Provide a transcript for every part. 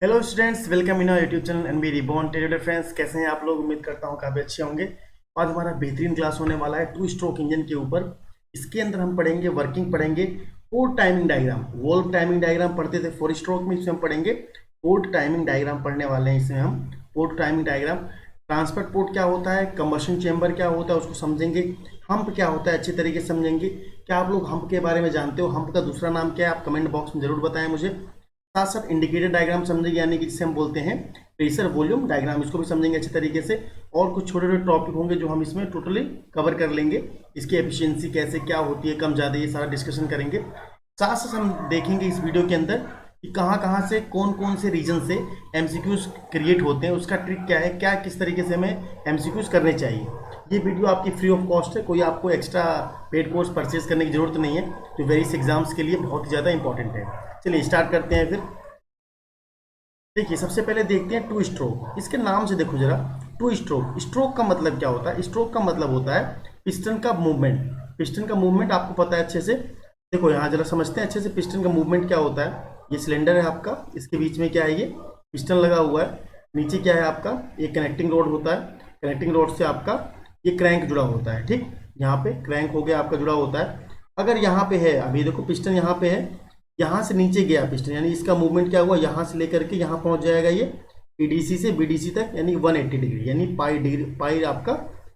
Hello students, welcome in our YouTube channel NB reborn टेरिटर। Friends, कैसे हैं आप लोग? उम्मीद करता हूं काफ़ी अच्छे होंगे। आज हमारा बेहतरीन क्लास होने वाला है टू स्ट्रोक इंजन के ऊपर। इसके अंदर हम पढ़ेंगे वर्किंग, पढ़ेंगे port timing diagram. Valve timing diagram पढ़ते थे फोर स्ट्रोक में, इसमें हम पढ़ेंगे पोर्ट टाइमिंग डायग्राम पढ़ने वाले हैं। इसमें हम port timing diagram, transfer port क्या होता है, कंबशन चेंबर क्या होता है उसको समझेंगे, हम्प क्या होता है अच्छी तरीके से समझेंगे। क्या आप लोग हम्प के बारे में जानते हो? हम्प का दूसरा नाम क्या है? आप कमेंट बॉक्स में जरूर बताएं मुझे। साथ साथ इंडिकेटर डायग्राम समझेंगे, यानी कि जिसे हम बोलते हैं प्रेशर वॉल्यूम डायग्राम, इसको भी समझेंगे अच्छे तरीके से। और कुछ छोटे छोटे टॉपिक होंगे जो हम इसमें टोटली कवर कर लेंगे। इसकी एफिशिएंसी कैसे क्या होती है, कम ज़्यादा, ये सारा डिस्कशन करेंगे। साथ साथ हम देखेंगे इस वीडियो के अंदर कि कहाँ कहाँ से कौन कौन से रीजन से एमसीक्यूज क्रिएट होते हैं, उसका ट्रिक क्या है, क्या किस तरीके से हमें एमसीक्यूज करने चाहिए। ये वीडियो आपकी फ्री ऑफ कॉस्ट है, कोई आपको एक्स्ट्रा पेड कोर्स परचेज करने की जरूरत नहीं है, जो वेरियस एग्जाम्स के लिए बहुत ही ज़्यादा इंपॉर्टेंट है। चलिए स्टार्ट करते हैं फिर। देखिए, सबसे पहले देखते हैं टू स्ट्रोक। इसके नाम से देखो जरा, टू स्ट्रोक। स्ट्रोक का मतलब क्या होता है? स्ट्रोक का मतलब होता है पिस्टन का मूवमेंट। पिस्टन का मूवमेंट आपको पता है अच्छे से। देखो यहाँ जरा समझते हैं अच्छे से पिस्टन का मूवमेंट क्या होता है। ये सिलेंडर है आपका, इसके बीच में क्या है, ये पिस्टन लगा हुआ है। नीचे क्या है आपका, ये कनेक्टिंग रोड होता है। कनेक्टिंग रोड से आपका ये क्रैंक जुड़ा होता है। ठीक, यहाँ पे क्रैंक हो गया आपका, जुड़ा होता है। अगर यहाँ पे है, अभी देखो पिस्टन यहाँ पे है, यहाँ से नीचे गया पिस्टन, यानी इसका मूवमेंट क्या हुआ, यहाँ से लेकर के यहाँ पहुंच जाएगा ये पीडीसी से बीडीसी तक, यानी 180 डिग्री, यानी पाई डिग्री, पाई आपका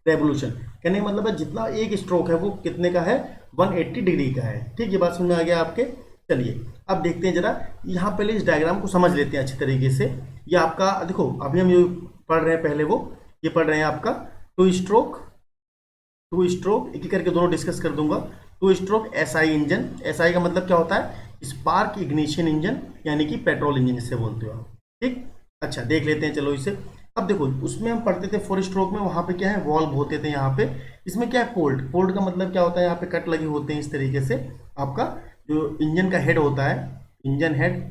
रेवोल्यूशन। कहने का मतलब है जितना एक स्ट्रोक है वो कितने का है, 180 डिग्री का है। ठीक, ये बात समझ में आ गया आपके। चलिए अब देखते हैं जरा, यहाँ पहले इस डायग्राम को समझ लेते हैं अच्छी तरीके से। ये आपका देखो, अभी हम ये पढ़ रहे हैं, पहले वो ये पढ़ रहे हैं आपका टू स्ट्रोक। टू स्ट्रोक एक एक करके दोनों डिस्कस कर दूंगा। Two stroke SI engine. SI का मतलब क्या होता है, स्पार्क इग्निशन इंजन, यानी कि पेट्रोल इंजन जिसे बोलते हो आप। ठीक, अच्छा देख लेते हैं चलो इसे। अब देखो, उसमें हम पढ़ते थे फोर स्ट्रोक में, वहां पे क्या है, वॉल्व होते थे यहाँ पे। इसमें क्या है, पोर्ट। पोर्ट का मतलब क्या होता है, यहाँ पे कट लगे होते हैं इस तरीके से। आपका जो इंजन का हेड होता है, इंजन हेड,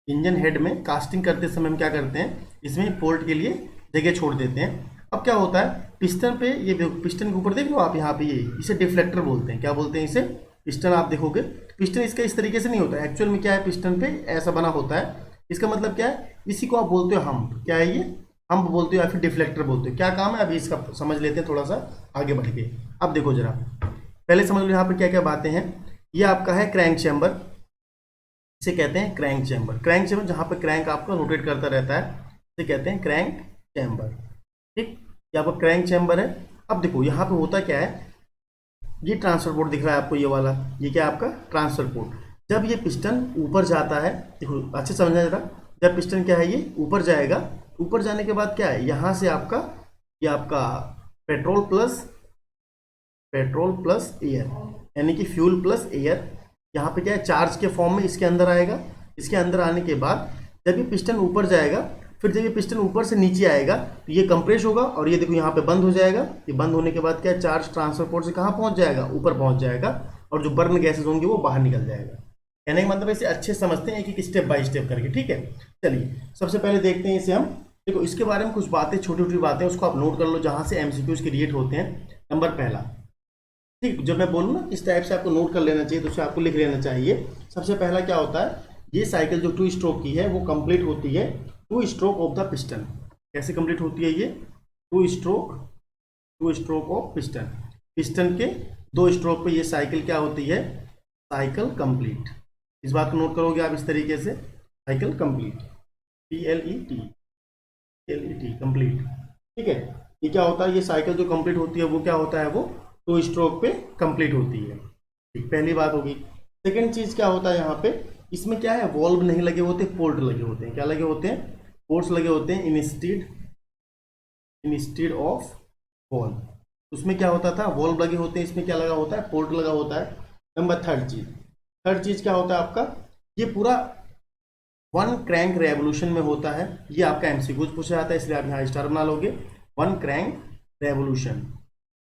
इंजन हेड में कास्टिंग करते समय हम क्या करते हैं, इसमें पोर्ट के लिए जगह छोड़ देते हैं। अब क्या होता है, पिस्टन पे, ये पिस्टन के ऊपर देख लो आप, यहाँ पे ये इसे डिफ्लेक्टर बोलते हैं। क्या बोलते हैं इसे? पिस्टन। आप देखोगे पिस्टन इसका इस तरीके से नहीं होता है, एक्चुअल में क्या है, पिस्टन पे ऐसा बना होता है। इसका मतलब क्या है, इसी को आप बोलते हो हम्प। क्या है ये? हम्प बोलते हो या फिर डिफ्लेक्टर बोलते हो। क्या काम है अभी इसका समझ लेते हैं थोड़ा सा आगे बढ़ के। अब देखो जरा, पहले समझ लो यहाँ पे क्या क्या बातें हैं। ये आपका है क्रैंक चैम्बर, इसे कहते हैं क्रैंक चैम्बर। क्रैंक चैम्बर जहाँ पे क्रैंक आपका रोटेट करता रहता है, इसे कहते हैं क्रैंक चैम्बर। ठीक, ये आपका क्रैंक चैम्बर है। अब देखो यहाँ पे होता क्या है, ये ट्रांसफर पोर्ट दिख रहा है आपको, ये वाला, ये क्या है आपका ट्रांसफर पोर्ट। जब ये पिस्टन ऊपर जाता है, देखो अच्छे समझना जरा, जब पिस्टन क्या है, ये ऊपर जाएगा, ऊपर जाने के बाद क्या है, यहाँ से आपका ये आपका petrol plus, petrol plus air, यानी कि फ्यूल प्लस एयर, यहाँ पे क्या है, चार्ज के फॉर्म में इसके अंदर आएगा। इसके अंदर आने के बाद जब ये पिस्टन ऊपर जाएगा, फिर जब ये पिस्टन ऊपर से नीचे आएगा तो ये कंप्रेस होगा, और ये देखो यहाँ पे बंद हो जाएगा। ये बंद होने के बाद क्या है, चार्ज ट्रांसफर पोर्ट से कहाँ पहुँच जाएगा, ऊपर पहुँच जाएगा, और जो बर्न गैसेज होंगे वो बाहर निकल जाएगा। कहने का मतलब इसे अच्छे समझते हैं एक एक स्टेप बाय स्टेप करके। ठीक है, चलिए सबसे पहले देखते हैं इसे हम। देखो इसके बारे में कुछ बातें, छोटी छोटी बातें, उसको आप नोट कर लो जहाँ से एमसीक्यूज क्रिएट होते हैं। नंबर पहला, ठीक, जब मैं बोलूँ ना इस टाइप से आपको नोट कर लेना चाहिए, तो उसे आपको लिख लेना चाहिए। सबसे पहला क्या होता है, ये साइकिल जो टू स्ट्रोक की है वो कंप्लीट होती है two stroke of the piston. कैसे कंप्लीट होती है ये? Two stroke, two stroke of piston. Piston के दो स्ट्रोक पे ये साइकिल क्या होती है, साइकिल कंप्लीट। इस बात को नोट करोगे आप इस तरीके से, cycle complete, PLET, PLET complete. ठीक है, ये क्या होता है, ये साइकिल जो कंप्लीट होती है वो क्या होता है, वो टू स्ट्रोक पे कंप्लीट होती है। ठीक, पहली बात होगी। सेकंड चीज क्या होता है, यहाँ पे इसमें क्या है, वॉल्व नहीं लगे होते, पोर्ट लगे होते हैं। क्या लगे होते हैं? पोर्ट्स लगे होते हैं, इंस्टेड ऑफ वॉल्व। उसमें क्या होता था, वॉल्व लगे होते हैं, इसमें क्या लगा होता है, पोर्ट लगा होता है। नंबर थर्ड चीज क्या होता है आपका, ये पूरा वन क्रैंक रेवोल्यूशन में होता है। ये आपका एमसीक्यूज पूछा जाता है, इसलिए आप यहाँ स्टार बना लोगे। One crank revolution,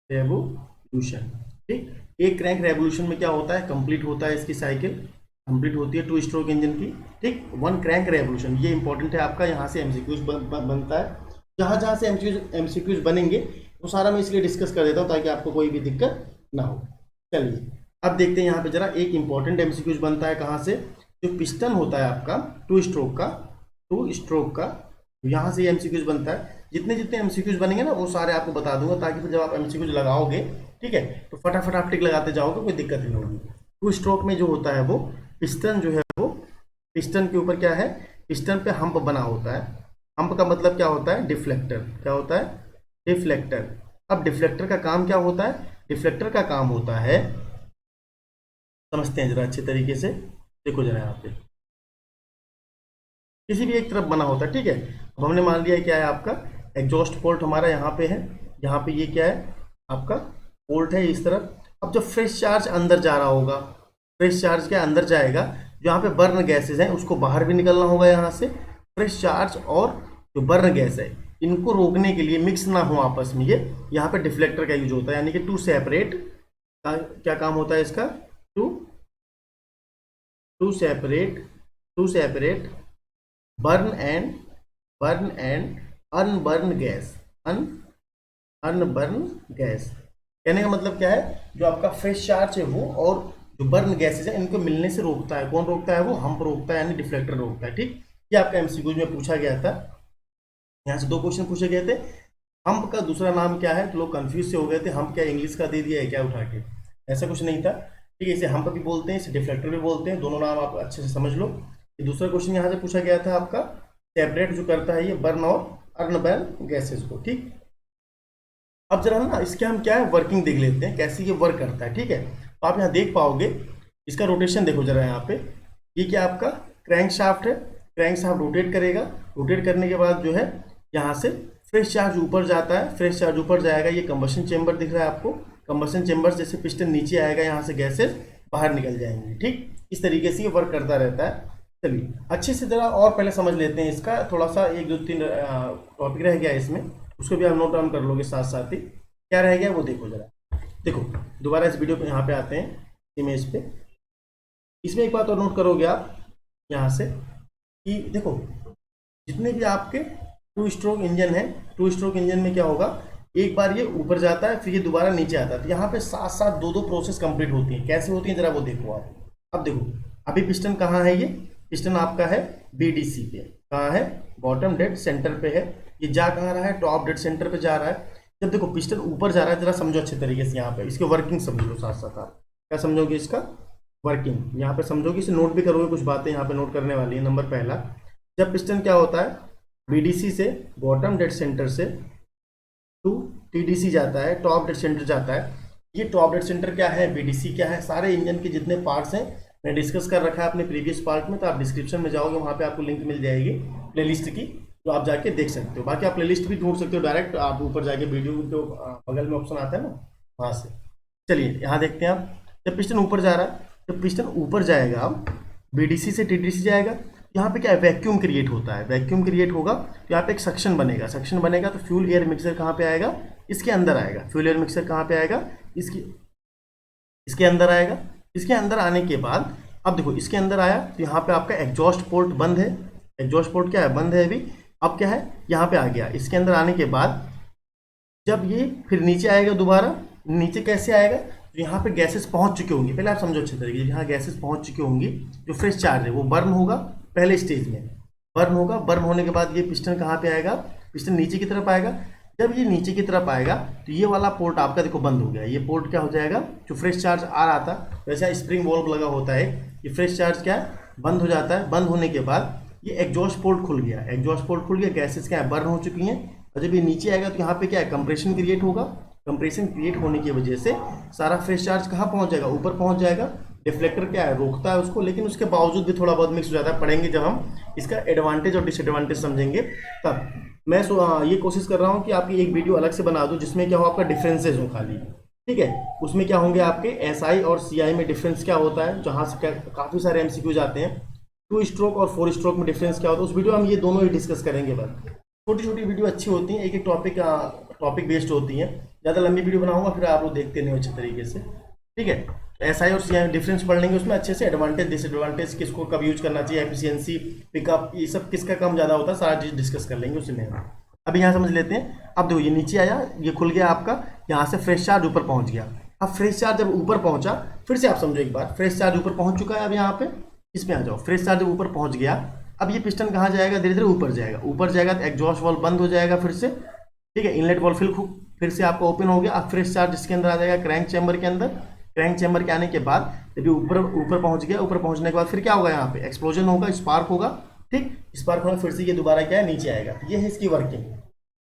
revolution. ठीक, एक क्रैंक रेवोल्यूशन में क्या होता है, कंप्लीट होता है इसकी साइकिल, कंप्लीट होती है टू स्ट्रोक इंजन की। ठीक, वन क्रैंक रेवोल्यूशन, ये इंपॉर्टेंट है आपका, यहाँ से एमसीक्यूज बनता है। जहाँ जहाँ से एमसीक्यूज बनेंगे वो सारा मैं इसलिए डिस्कस कर देता हूँ ताकि आपको कोई भी दिक्कत ना हो। चलिए अब देखते हैं यहाँ पे जरा, एक इंपॉर्टेंट एमसीक्यूज बनता है कहाँ से, जो पिस्टन होता है आपका टू स्ट्रोक का, टू स्ट्रोक का। यहाँ से एमसीक्यूज बनता है। जितने जितने एमसीक्यूज बनेंगे ना वो सारे आपको बता दूंगा, ताकि फिर जब आप एमसीक्यूज लगाओगे, ठीक है, तो फटाफट आप टिक लगाते जाओगे, कोई दिक्कत नहीं होगी। टू स्ट्रोक में जो होता है वो पिस्टन जो है वो, पिस्टन के ऊपर क्या है, पिस्टन पे हम्प बना होता है। हम्प का मतलब क्या होता है, डिफ्लेक्टर। क्या होता है, डिफ्लेक्टर। अब डिफ्लेक्टर का काम क्या होता है, डिफ्लेक्टर का काम होता है, समझते हैं जरा अच्छे तरीके से, देखो जरा यहाँ पे किसी भी एक तरफ बना होता है, ठीक है। अब हमने मान लिया क्या है आपका एग्जॉस्ट पोर्ट हमारा यहाँ पे है, यहाँ पे ये क्या है आपका पोर्ट है इस तरफ। अब जब फ्रेश चार्ज अंदर जा रहा होगा, फ्रेश चार्ज के अंदर जाएगा, जहाँ पे बर्न गैसेज हैं उसको बाहर भी निकलना होगा यहाँ से। फ्रेश चार्ज और जो बर्न गैस है इनको रोकने के लिए, मिक्स ना हो आपस में, ये यहाँ पे डिफ्लेक्टर का यूज होता है, यानी कि टू सेपरेट का क्या काम होता है इसका, to to separate, to separate burn and unburn gas, unburn gas. कहने का मतलब क्या है, जो आपका फ्रेश चार्ज है वो और जो बर्न गैसेज है इनको मिलने से रोकता है। कौन रोकता है, वो हम्प रोकता है, यानी डिफ्लेक्टर रोकता है, ठीक। ये आपका एमसीक्यूज में पूछा गया था, यहाँ से 2 क्वेश्चन पूछे गए थे। हम्प का दूसरा नाम क्या है, तो लोग कंफ्यूज से हो गए थे, हम्प क्या इंग्लिश का दे दिया है क्या उठा के, ऐसा कुछ नहीं था, ठीक है। इसे हम्प भी बोलते हैं, इसे डिफ्लेक्टर भी बोलते हैं, दोनों नाम आप अच्छे से समझ लो। ये दूसरा क्वेश्चन यहाँ से पूछा गया था आपका, सेपरेट जो करता है ये बर्न और अनबर्न गैसेस को, ठीक। अब जरा ना इसके हम क्या है वर्किंग देख लेते हैं, कैसे ये वर्क करता है, ठीक है। तो आप यहाँ देख पाओगे, इसका रोटेशन देखो जरा यहाँ पे, ये क्या आपका क्रैंक शाफ्ट है, क्रैंक शाफ्ट रोटेट करेगा, रोटेट करने के बाद जो है यहाँ से फ्रेश चार्ज ऊपर जाता है, फ्रेश चार्ज ऊपर जाएगा, ये कंबशन चेंबर दिख रहा है आपको, कंबशन चेंबर जैसे पिस्टन नीचे आएगा यहाँ से गैसेस बाहर निकल जाएंगे, ठीक। इस तरीके से ये वर्क करता रहता है। चलिए अच्छे से जरा और पहले समझ लेते हैं इसका, थोड़ा सा 1 2 3 टॉपिक रह गया इसमें, उसको भी आप नोट डाउन कर लोगे साथ साथ ही, क्या रह गया वो देखो जरा। देखो दोबारा इस वीडियो पे यहाँ पे आते हैं इमेज पे, इसमें एक बात और नोट करोगे आप यहाँ से कि देखो जितने भी आपके 2 स्ट्रोक इंजन है, 2 स्ट्रोक इंजन में क्या होगा, एक बार ये ऊपर जाता है फिर ये दोबारा नीचे आता है, तो यहाँ पे साथ साथ 2 प्रोसेस कंप्लीट होती हैं। कैसे होती हैं जरा वो देखो आप। अब देखो अभी पिस्टन कहाँ है, ये पिस्टन आपका है बीडीसी पे, कहाँ है, बॉटम डेड सेंटर पे है। ये जा कहाँ रहा है, टॉप डेड सेंटर पे जा रहा है। जब देखो पिस्टन ऊपर जा रहा है, जरा समझो अच्छे तरीके से यहाँ पे, इसकी वर्किंग समझो साथ साथ। आप क्या समझोगे, इसका वर्किंग यहाँ पे समझोगे, इसे नोट भी करोगे, कुछ बातें यहाँ पे नोट करने वाली है। नंबर पहला, जब पिस्टन क्या होता है बीडीसी से, बॉटम डेड सेंटर से टू टीडीसी जाता है, टॉप डेड सेंटर जाता है। ये टॉप डेड सेंटर क्या है, बीडीसी क्या है, सारे इंजन के जितने पार्ट्स हैं मैंने डिस्कस कर रखा है अपने प्रीवियस पार्ट में, तो आप डिस्क्रिप्शन में जाओगे, वहाँ पे आपको लिंक मिल जाएगी प्लेलिस्ट की, तो आप जाके देख सकते हो। बाकी आप प्लेलिस्ट भी ढूंढ सकते हो डायरेक्ट, आप ऊपर जाके वीडियो जो बगल में ऑप्शन आता है ना वहाँ से। चलिए यहाँ देखते हैं आप, जब पिस्टन ऊपर जा रहा है, जब पिस्टन ऊपर जाएगा अब बीडीसी से टीडीसी जाएगा, यहाँ पे क्या है वैक्यूम क्रिएट होता है, वैक्यूम क्रिएट होगा तो यहाँ पे एक सक्शन बनेगा, सक्शन बनेगा तो फ्यूल एयर मिक्सर कहाँ पे आएगा, इसके अंदर आएगा। फ्यूल एयर मिक्सर कहाँ पे आएगा, इसके अंदर आएगा। इसके अंदर आने के बाद अब देखो इसके अंदर आया तो यहाँ पे आपका एग्जॉस्ट पोर्ट बंद है, एग्जॉस्ट पोर्ट क्या है, बंद है अभी। अब क्या है, यहाँ पे आ गया। इसके अंदर आने के बाद जब ये फिर नीचे आएगा दोबारा, नीचे कैसे आएगा, तो यहाँ पे गैसेस पहुंच चुके होंगे, पहले आप समझो अच्छे तरीके से, यहाँ गैसेस पहुंच चुके होंगे, जो फ्रेश चार्ज है वो बर्न होगा, पहले स्टेज में बर्न होगा। बर्न होने के बाद ये पिस्टन कहाँ पे आएगा, पिस्टन नीचे की तरफ आएगा। जब ये नीचे की तरफ आएगा तो ये वाला पोर्ट आपका देखो बंद हो गया, ये पोर्ट क्या हो जाएगा, जो फ्रेश चार्ज आ रहा था, वैसा स्प्रिंग वॉल्व लगा होता है, ये फ्रेश चार्ज क्या है बंद हो जाता है। बंद होने के बाद ये एग्जॉस्ट पोर्ट खुल गया, एग्जॉस्ट पोर्ट खुल गया, गैसेस क्या है बर्न हो चुकी हैं। और जब ये नीचे आएगा तो यहाँ पे क्या है कंप्रेशन क्रिएट होगा, कंप्रेशन क्रिएट होने की वजह से सारा फ्रेश चार्ज कहाँ पहुँच जाएगा, ऊपर पहुँच जाएगा। डिफ्लेक्टर क्या है रोकता है उसको, लेकिन उसके बावजूद भी थोड़ा बहुत मिक्स हो जाता है, पढ़ेंगे जब हम इसका एडवांटेज और डिसएडवांटेज समझेंगे तब। मैं ये कोशिश कर रहा हूँ कि आपकी एक वीडियो अलग से बना दूँ जिसमें क्या हो आपका डिफरेंसेज हो खाली, ठीक है। उसमें क्या होंगे आपके एसआई और सीआई में डिफरेंस क्या होता है, जहाँ से काफ़ी सारे एमसीक्यूज आते हैं। 2 स्ट्रोक और 4 स्ट्रोक में डिफरेंस क्या होता है, उस वीडियो में हम ये दोनों ही डिस्कस करेंगे। बस छोटी छोटी वीडियो अच्छी होती हैं, एक एक टॉपिक बेस्ड होती हैं। ज़्यादा लंबी वीडियो बनाऊंगा फिर आप लोग देखते नहीं अच्छे तरीके से, ठीक है। एसआई और सीआई में डिफरेंस पढ़ लेंगे, उसमें अच्छे से एडवांटेज डिसएडवांटेज, किसको कब यूज करना चाहिए, एफिशिएंसी, पिकअप, ये सब किसका कम ज़्यादा होता है, सारा चीज़ डिस्कस कर लेंगे उसी में। अभी यहाँ समझ लेते हैं। अब देखो ये नीचे आया, ये खुल गया आपका, यहाँ से फ्रेश चार्ज ऊपर पहुँच गया। अब फ्रेश चार्ज जब ऊपर पहुँचा, फिर से आप समझो एक बार, फ्रेश चार्ज ऊपर पहुँच चुका है। अब यहाँ पे इसमें आ जाओ, फ्रेश चार्ज जब ऊपर पहुँच गया अब ये पिस्टन कहाँ जाएगा, धीरे धीरे ऊपर जाएगा, ऊपर जाएगा तो एग्जॉस्ट वाल्व बंद हो जाएगा फिर से, ठीक है। इनलेट वाल्व फिर से आपका ओपन हो गया। अब फ्रेश चार्ज इसके अंदर आ जाएगा क्रैंक चैम्बर के अंदर। क्रैंक चैम्बर के आने के बाद जब ये ऊपर पहुंच गया, ऊपर पहुंचने के बाद फिर क्या होगा, यहाँ पे एक्सप्लोजन होगा, स्पार्क होगा, ठीक। स्पार्क होगा फिर से ये दोबारा क्या है, नीचे आएगा। ये है इसकी वर्किंग,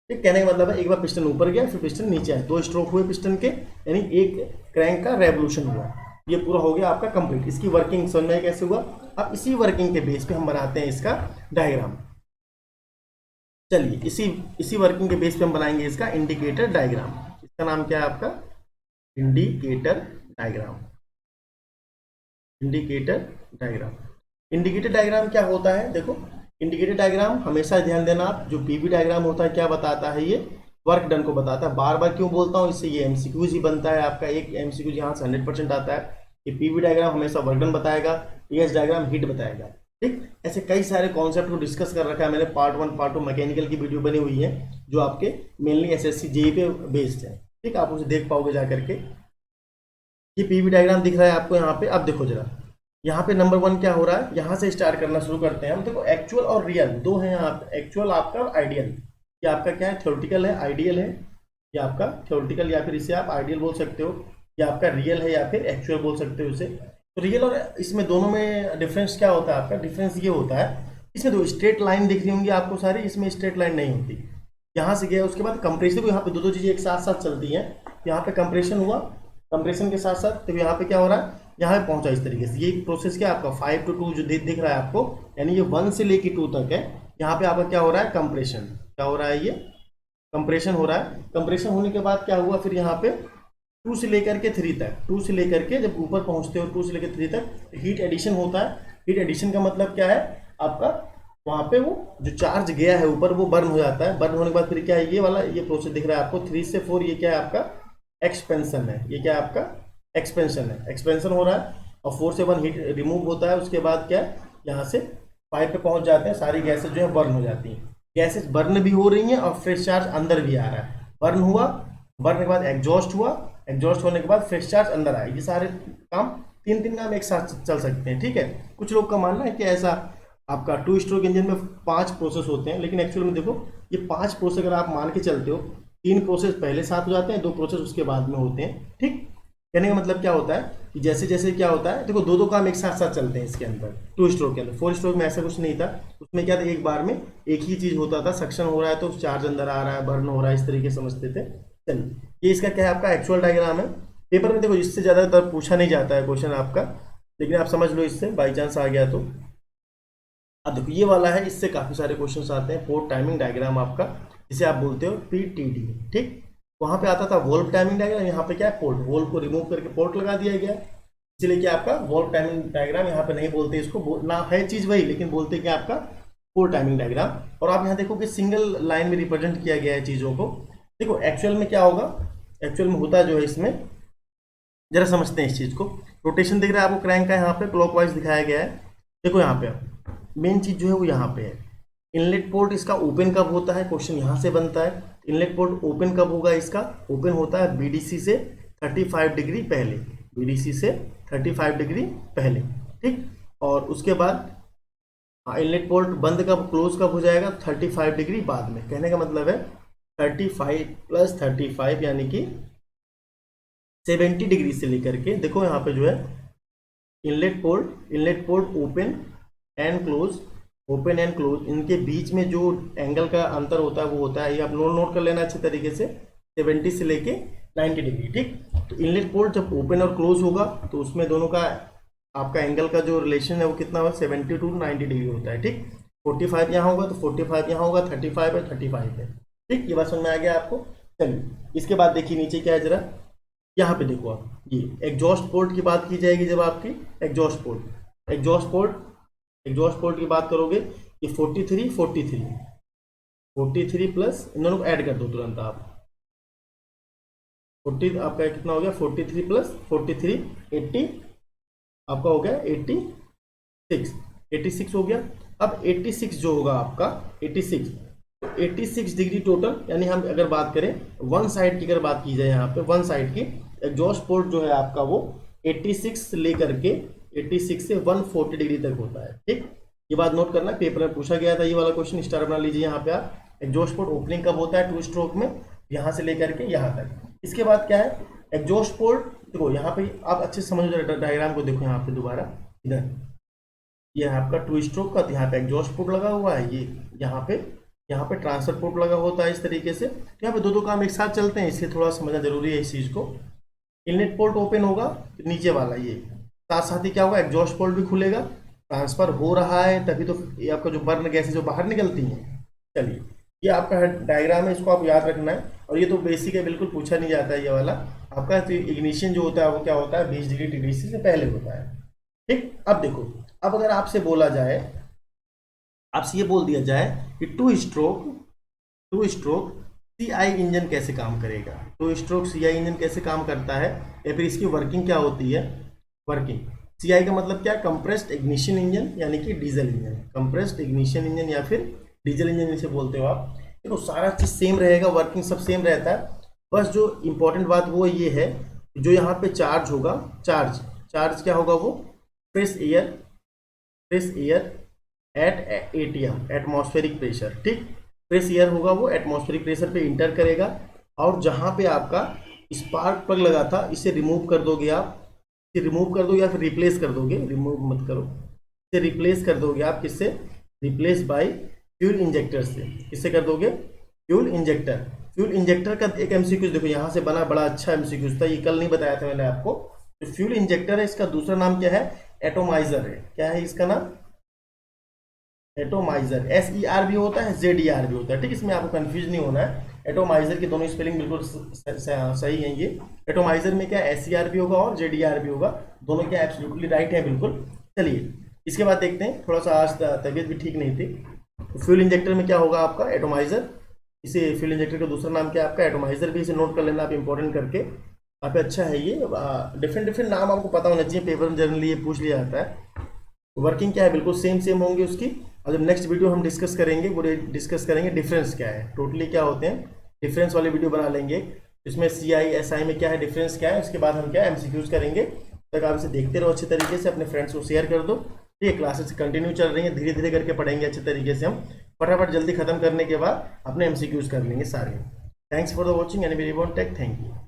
ठीक। कहने का मतलब है एक बार पिस्टन ऊपर गया फिर पिस्टन नीचे आया, 2 स्ट्रोक हुए पिस्टन के, यानी एक क्रैंक का रेवोल्यूशन हुआ। ये पूरा हो गया आपका कंप्लीट। इसकी वर्किंग समझ में कैसे हुआ। अब इसी वर्किंग के बेस पे हम बनाते हैं इसका डायग्राम। चलिए इसी वर्किंग के बेस पे हम बनाएंगे इसका इंडिकेटर डायग्राम। इसका नाम क्या है आपका, indicator diagram. Indicator diagram, indicator diagram क्या होता है, देखो इंडिकेटर डायग्राम हमेशा ध्यान देना आप, जो पीवी डायग्राम होता है क्या बताता है, ये वर्क डन को बताता है। बार बार क्यों बोलता हूँ, इससे ये एमसीक्यूज ही बनता है आपका, एक एमसीक्यूज यहाँ से 100% आता है। ये पीवी डायग्राम हमेशा वर्क डन बताएगा, पीएस डायग्राम हीट बताएगा, ठीक। ऐसे कई सारे कॉन्सेप्ट को डिस्कस कर रखा है मैंने, पार्ट 1 पार्ट 2 मैकेनिकल की वीडियो बनी हुई है जो आपके मेनली एसएससी जेईई पे बेस्ड है, ठीक। आप उसे देख पाओगे जा करके। ये पीवी डायग्राम दिख रहा है आपको यहाँ पे। अब देखो जरा यहाँ पे नंबर 1 क्या हो रहा है, यहाँ से स्टार्ट करना शुरू करते हैं हम। देखो एक्चुअल और रियल दो हैं यहाँ पे, एक्चुअल आपका और आइडियल। ये आपका क्या है, थ्योरेटिकल है, आइडियल है। ये आपका थ्योरेटिकल या फिर इसे आप आइडियल बोल सकते हो, या आपका रियल है या फिर एक्चुअल बोल सकते हो इसे। तो रियल और इसमें दोनों में डिफरेंस क्या होता है आपका, डिफरेंस ये होता है इसमें दो स्ट्रेट लाइन दिख रही होंगी आपको सारी, इसमें स्ट्रेट लाइन नहीं होती। यहाँ से गया उसके बाद कंप्रेशन को, यहाँ पे दो चीजें एक साथ साथ चलती हैं। यहाँ पे कंप्रेशन हुआ, कंप्रेशन के साथ साथ तो यहाँ पे क्या हो रहा है, यहाँ पे पहुंचा इस तरीके से। ये प्रोसेस क्या आपका 5 to 2 जो दिख रहा है आपको, यानी ये 1 से लेके 2 तक है। यहाँ पे आपका क्या हो रहा है, कंप्रेशन। क्या हो रहा है, ये कंप्रेशन हो रहा है। कंप्रेशन होने के बाद क्या हुआ, फिर यहाँ पे 2 से लेकर के 3 तक, 2 से लेकर के जब ऊपर पहुंचते हो 2 से लेकर 3 तक हीट एडिशन होता है। हीट एडिशन का मतलब क्या है आपका, वहाँ पे वो जो चार्ज गया है ऊपर वो बर्न हो जाता है। बर्न होने के बाद फिर क्या है, ये वाला ये प्रोसेस दिख रहा है आपको 3 से 4, ये क्या है आपका एक्सपेंशन है। ये क्या है आपका एक्सपेंशन है, एक्सपेंशन हो रहा है। और 4 से 1 हीट रिमूव होता है। उसके बाद क्या है, यहाँ से 5 पे पहुंच जाते हैं, सारी गैसेज जो है बर्न हो जाती हैं। गैसेज बर्न भी हो रही हैं और फ्रेश चार्ज अंदर भी आ रहा है। बर्न हुआ, बर्न के बाद एग्जॉस्ट हुआ, एग्जॉस्ट होने के बाद फ्रेश चार्ज अंदर आए। ये सारे काम तीन काम एक साथ चल सकते हैं, ठीक है। कुछ लोग का मानना है कि ऐसा आपका 2 स्ट्रोक इंजन में 5 प्रोसेस होते हैं, लेकिन एक्चुअल में देखो ये 5 प्रोसेस अगर आप मान के चलते हो, 3 प्रोसेस पहले साथ हो जाते हैं, 2 प्रोसेस उसके बाद में होते हैं, ठीक। कहने का मतलब क्या होता है कि जैसे जैसे क्या होता है, देखो दो काम एक साथ साथ चलते हैं इसके अंदर 2 स्ट्रोक के अंदर। 4 स्ट्रोक में ऐसा कुछ नहीं था, उसमें क्या था एक बार में एक ही चीज होता था, सक्शन हो रहा है तो चार्ज अंदर आ रहा है, बर्न हो रहा है, इस तरीके से समझते थे। चलिए ये इसका क्या है आपका एक्चुअल डायग्राम है। पेपर में देखो इससे ज़्यादातर पूछा नहीं जाता है क्वेश्चन आपका, लेकिन आप समझ लो इससे बाई चांस आ गया तो। अब देखो ये वाला है, इससे काफ़ी सारे क्वेश्चन आते हैं। पोर्ट टाइमिंग डायग्राम आपका, जिसे आप बोलते हो पीटीडी, ठीक। वहाँ पे आता था वोल्व टाइमिंग डायग्राम, यहाँ पे क्या है पोर्ट, वोल्व को रिमूव करके पोर्ट लगा दिया गया, इसलिए क्या आपका वोल्व टाइमिंग डायग्राम। यहाँ पे नहीं बोलते इसको, ना है चीज़ वही, लेकिन बोलते क्या आपका पोर्ट टाइमिंग डायग्राम। और आप यहाँ देखो कि सिंगल लाइन में रिप्रेजेंट किया गया है चीज़ों को। देखो एक्चुअल में क्या होगा, एक्चुअल में होता जो है इसमें, जरा समझते हैं इस चीज़ को। रोटेशन दिख रहा है आपको क्रैंक का, यहाँ पे क्लॉकवाइज दिखाया गया है। देखो यहाँ पे मेन चीज़ जो है वो यहाँ पे है, इनलेट पोर्ट इसका ओपन कब होता है, क्वेश्चन यहाँ से बनता है। इनलेट पोर्ट ओपन कब होगा, इसका ओपन होता है बीडीसी से 35 डिग्री पहले, बीडीसी से 35 डिग्री पहले, ठीक। और उसके बाद इनलेट पोर्ट बंद कब, क्लोज कब हो जाएगा, 35 डिग्री बाद में। कहने का मतलब है 35 + 35 यानी कि 70 डिग्री से लेकर के, देखो यहाँ पे जो है inlet port open and close, open and close, इनके बीच में जो एंगल का अंतर होता है वो होता है, ये आप नोट कर लेना अच्छे तरीके से, 70 से लेके 90 डिग्री, ठीक। तो इनलेट पोर्ट जब ओपन और क्लोज होगा तो उसमें दोनों का आपका एंगल का जो रिलेशन है वो कितना होगा, 70 to 90 डिग्री होता है, ठीक। 45 यहाँ होगा तो 45 यहाँ होगा, 35 है 35 है, ठीक। ये बात समझ में आ गया आपको। चलिए इसके बाद देखिए नीचे क्या है, जरा यहाँ पे देखो आप, ये एग्जॉस्ट पोर्ट की बात की जाएगी। जब आपकी एग्जॉस्ट पोर्ट की बात करोगे, ये 43 प्लस इन दोनों को ऐड कर दो तुरंत आप, 40 आपका कितना हो गया, 43 + 43 80 आपका हो गया 86 हो गया। अब 86 जो होगा आपका 86 डिग्री टोटल, यानी हम अगर बात करें वन साइड की, अगर बात की जाए यहाँ पे वन साइड की, एग्जॉस्ट पोर्ट जो है आपका वो 86 से लेकर के 86 से 140 डिग्री तक होता है, ठीक। ये बात नोट करना, पेपर में पूछा गया था ये वाला क्वेश्चन, स्टार बना लीजिए यहाँ पे आप। एग्जॉस्ट पोर्ट ओपनिंग कब होता है टू स्ट्रोक में, यहाँ से लेकर के यहाँ तक। इसके बाद क्या है, एग्जॉस्ट पोर्ट, देखो यहाँ पे आप अच्छे से समझो, डायग्राम को देखो यहाँ पे दोबारा, इधर ये है आपका टू स्ट्रोक का, तो यहाँ पे एग्जॉस्ट पोर्ट लगा हुआ है, ये यहाँ पे ट्रांसफर पोर्ट लगा होता है इस तरीके से। तो यहाँ पे दो काम एक साथ चलते हैं, इसलिए थोड़ा समझना जरूरी है इस चीज को। इनलेट पोर्ट ओपन होगा नीचे वाला, ये साथ साथ ही क्या होगा, एग्जॉस्ट पोर्ट भी खुलेगा, ट्रांसफर हो रहा है तभी तो ये आपका जो बर्न गैस है जो बाहर निकलती है। चलिए, ये आपका डायग्राम है, इसको आप याद रखना है, और ये तो बेसिक है, बिल्कुल पूछा नहीं जाता है ये वाला आपका। तो इग्निशन जो होता है वो क्या होता है, 20 डिग्री TDC से पहले होता है। ठीक, अब देखो, अब अगर आपसे बोला जाए, आपसे ये बोल दिया जाए कि टू स्ट्रोक CI इंजन कैसे काम करेगा, टू स्ट्रोक CI इंजन कैसे काम करता है, या फिर इसकी वर्किंग क्या होती है। वर्किंग CI का मतलब क्या, कंप्रेस्ड इग्निशन इंजन यानी कि diesel engine, compressed ignition engine या फिर डीजल इंजन जिसे बोलते हो आप। देखो सारा चीज सेम रहेगा, वर्किंग सब सेम रहता है, बस जो इंपॉर्टेंट बात वो ये है, जो यहाँ पे चार्ज होगा, चार्ज क्या होगा, वो fresh air at ATM, atmospheric pressure. ठीक, फ्रेश एयर होगा वो एटमॉस्फेरिक प्रेशर पे इंटर करेगा, और जहाँ पे आपका स्पार्क प्लग लगा था इसे रिमूव कर दोगे आप, इसे रिमूव कर दो या फिर रिप्लेस कर दोगे, रिमूव मत करो, इसे रिप्लेस कर दोगे आप, किससे, रिप्लेस बाय फ्यूल इंजेक्टर से। किससे कर दोगे, फ्यूल इंजेक्टर का एक MCQ देखो यहाँ से बना, बड़ा अच्छा MCQ था, ये कल नहीं बताया था मैंने आपको। तो फ्यूल इंजेक्टर है, इसका दूसरा नाम क्या है, एटोमाइजर है। क्या है इसका नाम, एटोमाइजर, SER भी होता है, ZER भी होता है। ठीक, इसमें आपको कंफ्यूज नहीं होना है, एटोमाइजर की दोनों स्पेलिंग बिल्कुल सही है। ये एटोमाइजर में क्या SER भी होगा और ZER भी होगा, दोनों क्या एब्सोल्युटली राइट है बिल्कुल। चलिए इसके बाद देखते हैं, थोड़ा सा आज तबीयत भी ठीक नहीं थी। तो फ्यूल इंजेक्टर में क्या होगा आपका, एटोमाइजर, इसे फ्यूल इंजेक्टर का दूसरा नाम क्या है आपका, एटोमाइजर भी, इसे नोट कर लेना आप इंपॉर्टेंट करके। आप अच्छा है ये, डिफरेंट नाम आपको पता होना चाहिए, पेपर में जनरली ये पूछ लिया जाता है। वर्किंग क्या है, बिल्कुल सेम होंगे उसकी। और जब नेक्स्ट वीडियो हम डिस्कस करेंगे, वो डिस्कस करेंगे डिफरेंस क्या है, टोटली क्या होते हैं, डिफरेंस वाली वीडियो बना लेंगे। इसमें CI SI में क्या है, डिफरेंस क्या है, उसके बाद हम क्या MCQs करेंगे। तक आप इसे देखते रहो अच्छे तरीके से, अपने फ्रेंड्स को शेयर कर दो। ठीक है, क्लासेस कंटिन्यू चल रही है, धीरे धीरे करके पढ़ेंगे अच्छे तरीके से हम, फटाफट जल्दी खत्म करने के बाद अपने MCQs कर लेंगे सारे। Thanks for the watching and take, thank you.